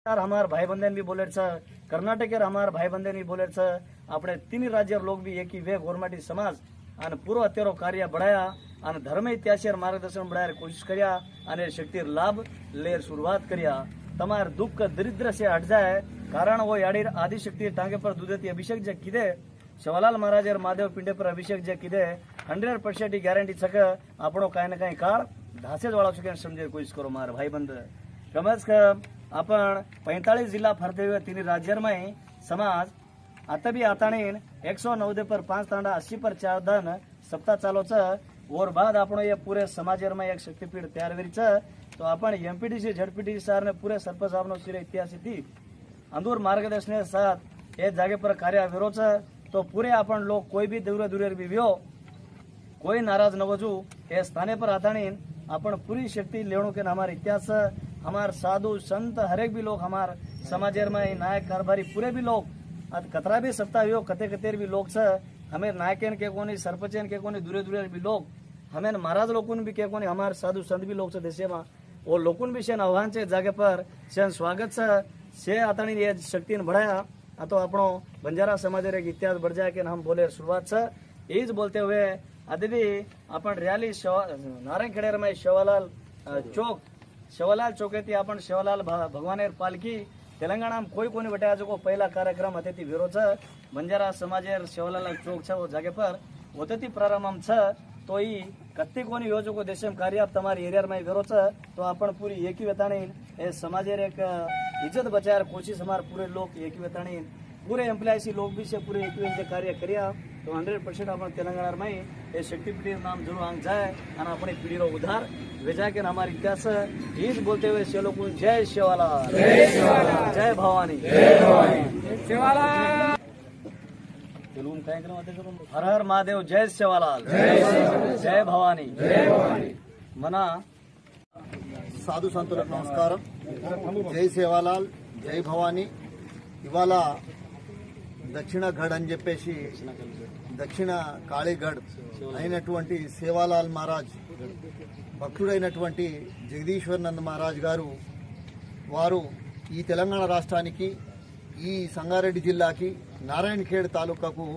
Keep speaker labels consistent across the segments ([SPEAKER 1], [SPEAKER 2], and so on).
[SPEAKER 1] हमार भाई बंधन भी बोले कर्नाटक हमार भाई बंधन भी बोले अपने तीन राज्य लोग भी एक ही वे गवर्नमेंट समाज અને પૂરો અત્યારો કાર્ય બઢાયા અને ધર્મ ઇતિહાસ માર્ગદર્શન બઢાયા કોશિશ કર્યા અને શક્તિ લાભ લેર शुरुआत કર્યા તમાર दुख दरिद्र से हट जाए कारण वो याडीर आदि शक्ति टांगे पर दूधती अभिषेक जे किदे शिवलाल महाराज महादेव पिंडे पर अभिषेक जे किदे 100% गॅरंटी छक આપણો કાંઈ ને કાંઈ કાળ ધાસે જ વાળો છે કે સમજે કોશિશ કરો માર ભાઈ બંધ કમસ કે आपण 45 जिल्हा फरते हुए तीन राज्यां समाज आता भी आताणीन 190 पर 5 तांडा 80 पर 4 धन सप्ताह चालो और बाद आपण ये पूरे समाज में एक शक्तिपीठ तैयार करी तो आपण एमपीडीसी झडपीडीसी सार ने पूरे सरपंच आपनो सिरे इतिहास थी अंदूर मार्गदर्शन के साथ ये जागे पर कार्य विरो तो पूरे आपण लोग कोई भी दूर दूर भी व्यो कोई नाराज न वजू ये स्थाने पर आताणीन आपण पूरी शक्ति लेवणु के हमारे इतिहास हमार साधु संत हरेक भी लोग हमार समाज में नायक कारभारी पूरे भी लोग कतरा भी सप्ताह हो कते कतेर भी लोग हमें नायकन के कोनी सरपंचन के कोनी दूरे दूरे भी लोग हमें महाराज लोगन भी के कोनी हमारे साधु संत भी लोग देशे में वो लोगन भी शेन आह्वान से जागे पर शेन स्वागत से आतानी ये शक्ति बढ़ाया आ तो अपनो बंजारा समाज रे इतिहास बढ़ जाए कि हम बोले शुरुआत यही बोलते हुए अभी भी अपन रैली नारायण खेड़ेर में शिवलाल चौक अपन शिवलाल भगवान पालकी तेलंगाणा में कोई कोनी बटाया जो पहला कार्यक्रम अतिथि विरोध बंजारा समाज शिवलाल चौक वो जागे पर अतिथि प्रारंभ तो ये कत्ती कोनी योजो को देश में कार्य तमारी एरिया में विरोध तो अपन पूरी एक ही वेताणी समाज एक इज्जत बचाए कोशिश हमारे पूरे लोग एक ही वेताणी पूरे एम्प्लॉयसी लोग भी से पूरे एक कार्य करिया तो 100% अपन तेलंगाना में ये शक्तिपीठ नाम जरूर आंग जाए और अपनी पीढ़ी रो उधार भेजा के हमारे इतिहास ईद बोलते हुए से लोग जय शिवलाल जय भवानी हर हर महादेव जय शिवलाल जय भवानी मना
[SPEAKER 2] साधु संतुలకు నమస్కారం జై శివలాల్ జై భవానీ ఇవాళ దక్షిణ గఢ్ అని చెప్పేసి దక్షిణ కాళీగఢ్ అయినటువంటి సేవాలాల్ మహారాజ్ భక్తుడైనటువంటి జగదీశ్వరనంద మహారాజ్ గారు వారు ఈ తెలంగాణ రాష్ట్రానికి ఈ సంగారెడ్డి జిల్లాకి నారాయణఖేడ్ తాలూకాకు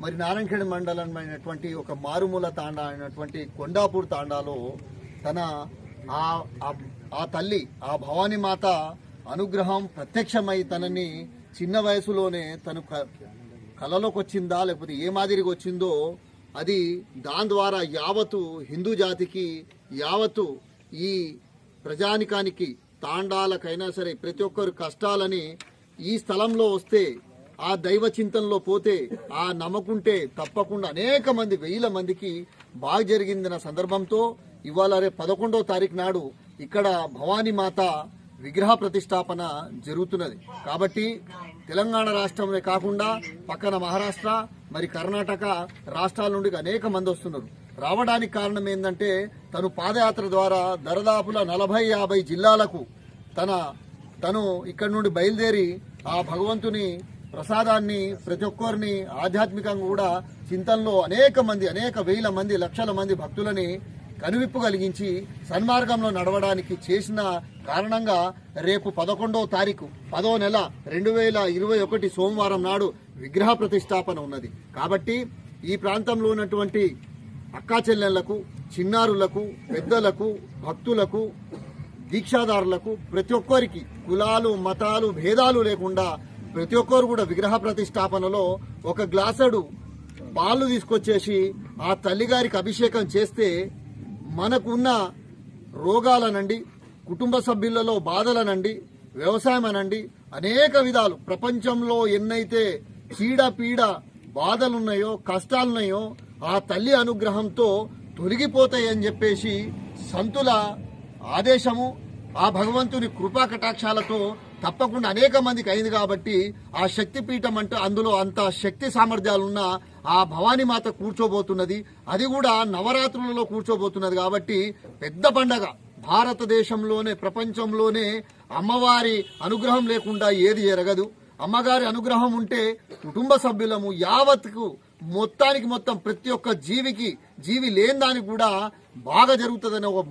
[SPEAKER 2] మరి నారాయణఖేడ్ మండలమైనటువంటి ఒక మారుమూల తాండా అయినటువంటి కొండాపూర్ తాండాలో తన ఆ తల్లి ఆ భవానీ మాత అనుగ్రహం ప్రత్యక్షమై తనని చిన్న వయసులోనే తను కలలోకి వచ్చిందా లేకపోతే ఏ మాదిరిగా వచ్చిందో అది దాని ద్వారా యావత్తు హిందూ జాతికి యావత్తు ఈ ప్రజానికానికి తాండాలకైనా సరే ప్రతి ఒక్కరు కష్టాలని ఈ స్థలంలో వస్తే ఆ దైవ చింతనలో పోతే ఆ నమ్మకుంటే తప్పకుండా అనేక మంది వేల మందికి బాగా జరిగిందన్న సందర్భంతో ఇవాళ రేపు 11వ తారీఖు నాడు ఇక్కడ భవానీ మాత విగ్రహ ప్రతిష్టాపన జరుగుతున్నది కాబట్టి తెలంగాణ రాష్ట్రమే కాకుండా పక్కన మహారాష్ట్ర మరి కర్ణాటక రాష్ట్రాల నుండి అనేక మంది వస్తున్నారు రావడానికి కారణం ఏంటంటే తను పాదయాత్ర ద్వారా దరదాపుల 40-50 జిల్లాలకు తను ఇక్కడ నుండి బయలుదేరి ఆ భగవంతుని ప్రసాదాన్ని ప్రతి ఒక్కరిని ఆధ్యాత్మికంగా కూడా చింతనలో అనేక వేల మంది లక్షల మంది భక్తులని కనువిప్పు కలిగించి సన్మార్గంలో నడవడానికి చేసిన కారణంగా రేపు 11వ తారీఖు 10వ నెల 2021 సోమవారం నాడు విగ్రహ ప్రతిష్టాపన ఉన్నది కాబట్టి ఈ ప్రాంతంలో ఉన్నటువంటి అక్కా చెల్లెళ్లకు చిన్నారులకు పెద్దలకు భక్తులకు దీక్షాదారులకు ప్రతి ఒక్కరికి కులాలు మతాలు భేదాలు లేకుండా ప్రతి ఒక్కరు కూడా విగ్రహ ప్రతిష్టాపనలో ఒక గ్లాసుడు పాలు తీసుకొచ్చేసి ఆ తల్లిగారికి అభిషేకం చేస్తే మనకున్న రోగాలనండి కుటుంబ సభ్యులలో బాధలనండి వ్యవసాయం అనండి అనేక విధాలు ప్రపంచంలో ఎన్నైతే చీడపీడ బాధలున్నాయో కష్టాలున్నాయో ఆ తల్లి అనుగ్రహంతో తొలగిపోతాయని చెప్పేసి సంతుల ఆదేశము ఆ భగవంతుని కృపా కటాక్షాలతో తప్పకుండా అనేక మందికి అయింది కాబట్టి ఆ శక్తిపీఠం అంటే అందులో అంత శక్తి సామర్థ్యాలున్న ఆ భవానీ మాత కూర్చోబోతున్నది అది కూడా నవరాత్రులలో కూర్చోబోతున్నది కాబట్టి పెద్ద పండగ భారతదేశంలోనే ప్రపంచంలోనే అమ్మవారి అనుగ్రహం లేకుండా ఏది జరగదు అమ్మగారి అనుగ్రహం ఉంటే కుటుంబ సభ్యులము యావత్కు మొత్తం ప్రతి ఒక్క జీవి లేని దానికి కూడా బాగా జరుగుతుందనే ఒక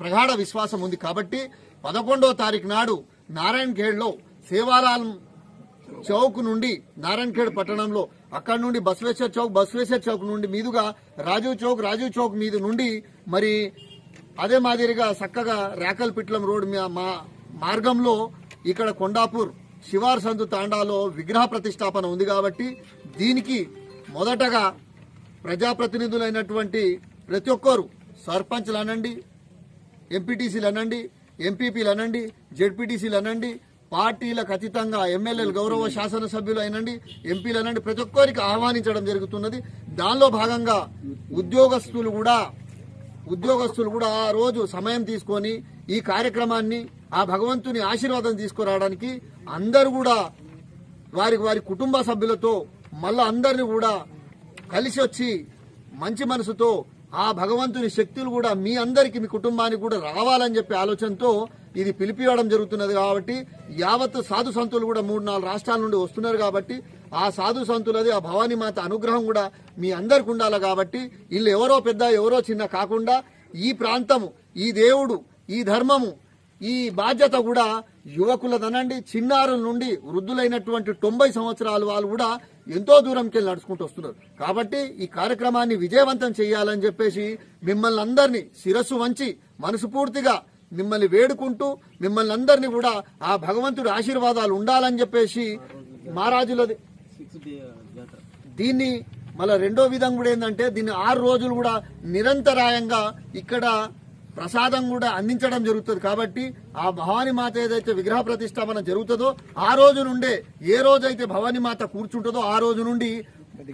[SPEAKER 2] ప్రగాఢ విశ్వాసం ఉంది కాబట్టి 11వ తారీఖు నాడు నారాయణ్ ఖేడ్లో సేవాలాల్ చౌక్ నుండి నారాయణ్ ఖేడ్ పట్టణంలో అక్కడి నుండి బసవేశ్వర్ చౌక్ నుండి మీదుగా రాజీవ్ చౌక్ మీద నుండి మరి అదే మాదిరిగా చక్కగా రేకల్పిట్లం రోడ్ మార్గంలో ఇక్కడ కొండాపూర్ శివార్ సందు తాండాలో విగ్రహ ప్రతిష్టాపన ఉంది కాబట్టి దీనికి మొదటగా ప్రజాప్రతినిధులైనటువంటి ప్రతి ఒక్కరు సర్పంచ్లు అనండి, ఎంపీటీసీలు అనండి, ఎంపీపీలు అనండి, జెడ్పీటీసీలు అనండి, పార్టీలకు అతీతంగా ఎమ్మెల్యేలు, గౌరవ శాసనసభ్యులు అయినండి, ఎంపీలు అనండి, ప్రతి ఒక్కరికి ఆహ్వానించడం జరుగుతున్నది. దానిలో భాగంగా ఉద్యోగస్తులు కూడా ఆ రోజు సమయం తీసుకొని ఈ కార్యక్రమాన్ని ఆ భగవంతుని ఆశీర్వాదం తీసుకురావడానికి అందరూ కూడా వారి కుటుంబ సభ్యులతో మళ్ళా అందరిని కూడా కలిసి వచ్చి మంచి మనసుతో ఆ భగవంతుని శక్తులు కూడా మీ అందరికి, మీ కుటుంబానికి కూడా రావాలని చెప్పి ఆలోచనతో ఇది పిలిపివ్వడం జరుగుతున్నది. కాబట్టి యావత్ సాధు సంతులు కూడా 3-4 రాష్ట్రాల నుండి వస్తున్నారు కాబట్టి ఆ సాధు సంతులది ఆ భవానీ మాత అనుగ్రహం కూడా మీ అందరికి ఉండాలి. కాబట్టి వీళ్ళు ఎవరో పెద్ద ఎవరో చిన్న కాకుండా ఈ ప్రాంతము, ఈ దేవుడు, ఈ ధర్మము, ఈ బాధ్యత కూడా యువకులదనండి, చిన్నారుల నుండి వృద్ధులైనటువంటి 90 సంవత్సరాల వాళ్ళు కూడా ఎంతో దూరంకి వెళ్ళి నడుచుకుంటూ వస్తున్నారు. కాబట్టి ఈ కార్యక్రమాన్ని విజయవంతం చేయాలని చెప్పేసి మిమ్మల్ని అందరినీ శిరస్సు వంచి మనసుపూర్తిగా మిమ్మల్ని వేడుకుంటూ మిమ్మల్ని అందరినీ కూడా ఆ భగవంతుడి ఆశీర్వాదాలు ఉండాలని చెప్పేసి మహారాజులది దీన్ని మళ్ళీ రెండో విధం కూడా ఏంటంటే దీన్ని 6 రోజులు కూడా నిరంతరాయంగా ఇక్కడ ప్రసాదం కూడా అందించడం జరుగుతుంది. కాబట్టి ఆ భవానీ మాత ఏదైతే విగ్రహ ప్రతిష్టాపన జరుగుతుందో ఆ రోజు నుండే, ఏ రోజైతే భవానీ మాత కూర్చుంటుందో ఆ రోజు నుండి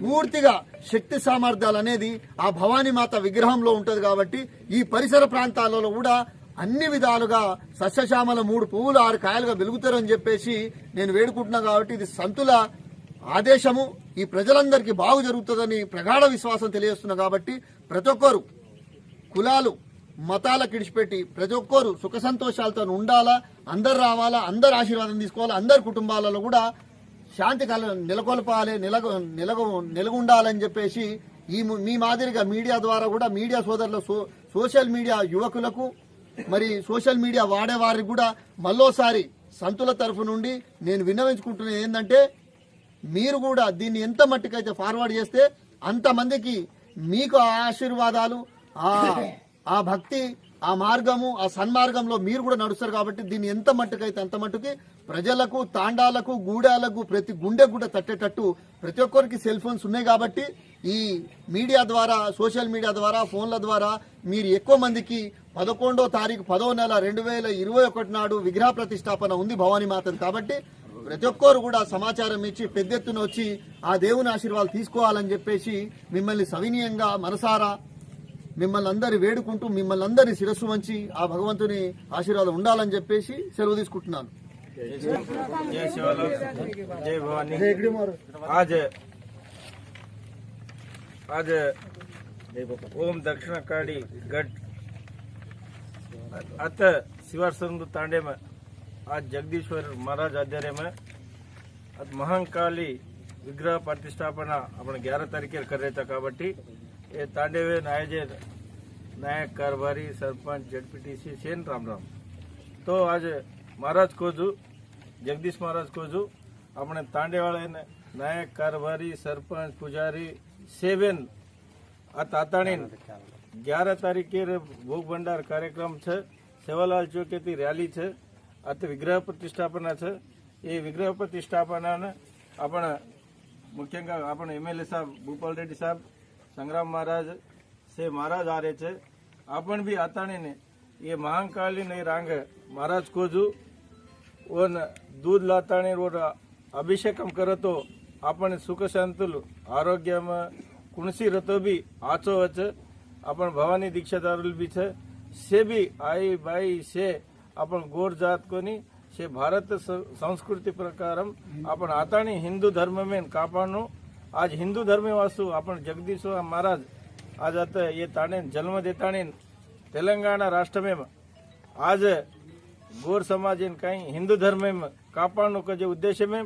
[SPEAKER 2] పూర్తిగా శక్తి సామర్థ్యాలు అనేది ఆ భవానీ మాత విగ్రహంలో ఉంటది. కాబట్టి ఈ పరిసర ప్రాంతాలలో కూడా అన్ని విధాలుగా సస్యశ్యామల 3 పువ్వులు 6 కాయలుగా వెలుగుతారని చెప్పేసి నేను వేడుకుంటున్నా. కాబట్టి ఇది సంతుల ఆదేశము, ఈ ప్రజలందరికీ బాగు జరుగుతుందని ప్రగాఢ విశ్వాసం తెలియజేస్తున్నా. కాబట్టి ప్రతి ఒక్కరు కులాలు మతాలకు ఇడిచిపెట్టి ప్రతి ఒక్కరు సుఖ సంతోషాలతో ఉండాలా, అందరు రావాలా, అందరు ఆశీర్వాదం తీసుకోవాలా, అందరి కుటుంబాలలో కూడా శాంతి నెలకొల్పాలి, నెలగొండాలని చెప్పేసి మీ మాదిరిగా మీడియా ద్వారా కూడా మీడియా సోదరుల సోషల్ మీడియా యువకులకు మరి సోషల్ మీడియా వాడేవారికి కూడా మళ్ళోసారి సంతుల తరఫు నుండి నేను విన్నవించుకుంటున్నది ఏంటంటే మీరు కూడా దీన్ని ఎంత మట్టుకైతే ఫార్వర్డ్ చేస్తే అంతమందికి మీకు ఆ ఆశీర్వాదాలు, ఆ భక్తి, ఆ మార్గము, ఆ సన్మార్గంలో మీరు కూడా నడుస్తారు. కాబట్టి దీన్ని ఎంత మట్టుకైతే అంత మట్టుకి ప్రజలకు, తాండాలకు, గూడాలకు, ప్రతి గుండె కూడా తట్టేటట్టు ప్రతి ఒక్కరికి సెల్ ఫోన్స్ ఉన్నాయి. కాబట్టి ఈ మీడియా ద్వారా, సోషల్ మీడియా ద్వారా, ఫోన్ల ద్వారా మీరు ఎక్కువ మందికి 11వ తారీఖు 10వ నెల 2021 నాడు విగ్రహ ప్రతిష్టాపన ఉంది భవానీ మాతది. కాబట్టి ప్రతి ఒక్కరు కూడా సమాచారం ఇచ్చి పెద్ద ఎత్తున వచ్చి ఆ దేవుని ఆశీర్వాదాలు తీసుకోవాలని చెప్పేసి మిమ్మల్ని సవినీయంగా మనసారా మిమ్మల్ని అందరి వేడుకుంటూ మిమ్మల్ని అందరి శిరస్సు వంచి ఆ భగవంతుని ఆశీర్వాదం ఉండాలని చెప్పేసి సెలవు తీసుకుంటున్నాను.
[SPEAKER 3] जय शिवालाल, जय भवानी। आज ओम दक्षिणकाड़ी गढ़ अत शिवार संधु तांडे में आज जगदीश्वर महाराज आध्वर्य में महाकाली विग्रह प्रतिष्ठापना अपने 11 तारीखे कर रहे थे। काबट्टी ये तांडेवे नायक कारभारी सरपंच जेडपीटीसी सेन राम राम। तो आज महाराज कोजू जगदीश महाराज कोजू अपने तांडे वाले नायक कारभारी सरपंच पुजारी सेवन आताणी 11 तारीखे भोग भंडार कार्यक्रम है। सेवालाल चौकी रैली है। अत विग्रह प्रतिष्ठापना है। ये विग्रह प्रतिष्ठापना अपन मुख्य अपन एमएलए साहब भूपाल रेड्डी साहब संग्राम महाराज से महाराज आ रहे थे। अपन भी आताणी ने ये महाकाली नहीं रांग महाराज कोजू और दूध लाताणी और अभिषेकम करो तो अपन सुख शांतुल आरोग्य में कुणसी रतो भी आचो वच अपन भवानी दीक्षादारुल भी छे से भी आई बाई से अपन गोर जात कोनी से भारत संस्कृति प्रकारम अपन आताणी हिंदू धर्म में कापानो आज हिंदू धर्म वासु अपन जगदीश महाराज आज आते ये ताने जन्म देताणी तेलंगाना राष्ट्र में आज गोर समाज इन कहीं हिंदू धर्म में कापानो का जो उद्देश्य में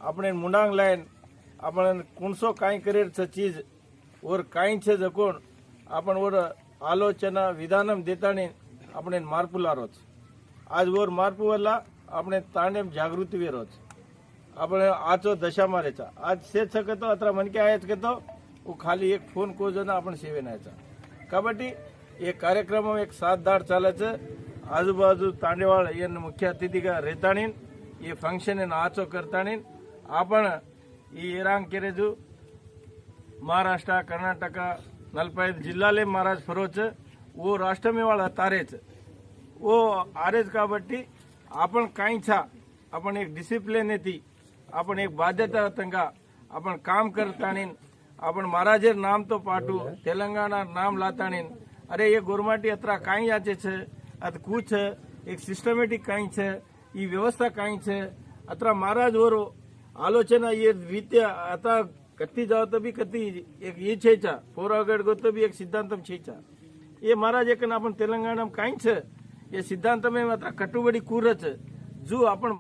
[SPEAKER 3] अपने मुंडांग लाइन अपन कुणसो कहीं करे चीज और कहीं छे जकोण अपन और आलोचना विधानम देताणी अपने मार्पु लारो आज और मार्पु वल्ला આપણે તાંડેમ જાગૃતિ વેરોच આપણે आचो दशा मारायचा आज शेत सकतो अत्र मनके आहेच घेतो वो खाली एक फोन को जण आपण सेवेनायचा కాబట్టి ఈ కార్యక్రమం एक 7 दाड चालायचं आजूबाजू तांडेवाळ यांना मुख्य अतिथीगा रेताणीन ಈ ಫಂಕ್ಷನ್ ಆಚೋ करताणीन आपण ಈ ಇರಾಂಗ್ ಕೆರೆಜು महाराष्ट्र कर्नाटक 45 జిల్లాలే महाराज फरोच वो राष्ट्र में वाला तारेच वो आरेच काबट्टी आपण काहींचा आपण एक डिसिप्लिन येती आपण एक बाध्यता तंगा आपण काम करताणीन आपण महाराजेर नाम तो पाटू तेलंगाणा नाम लाताणीन अरे ये गोरमाटी अत्रा काई आचे छे अत कुछ एक सिस्टमेटिक काई छे ई व्यवस्था काई छे अत्रा महाराज वरो आलोचना ये विद्या आता कत्ती जाओ तो भी कत्ती एक ये छेचा पोरागढ़ गो तो भी एक सिद्धांतम छेचा ये महाराज एक आपण तेलंगाणा काई छे ये सिद्धांत में अत्रा कटुबडी कूरच जो आपण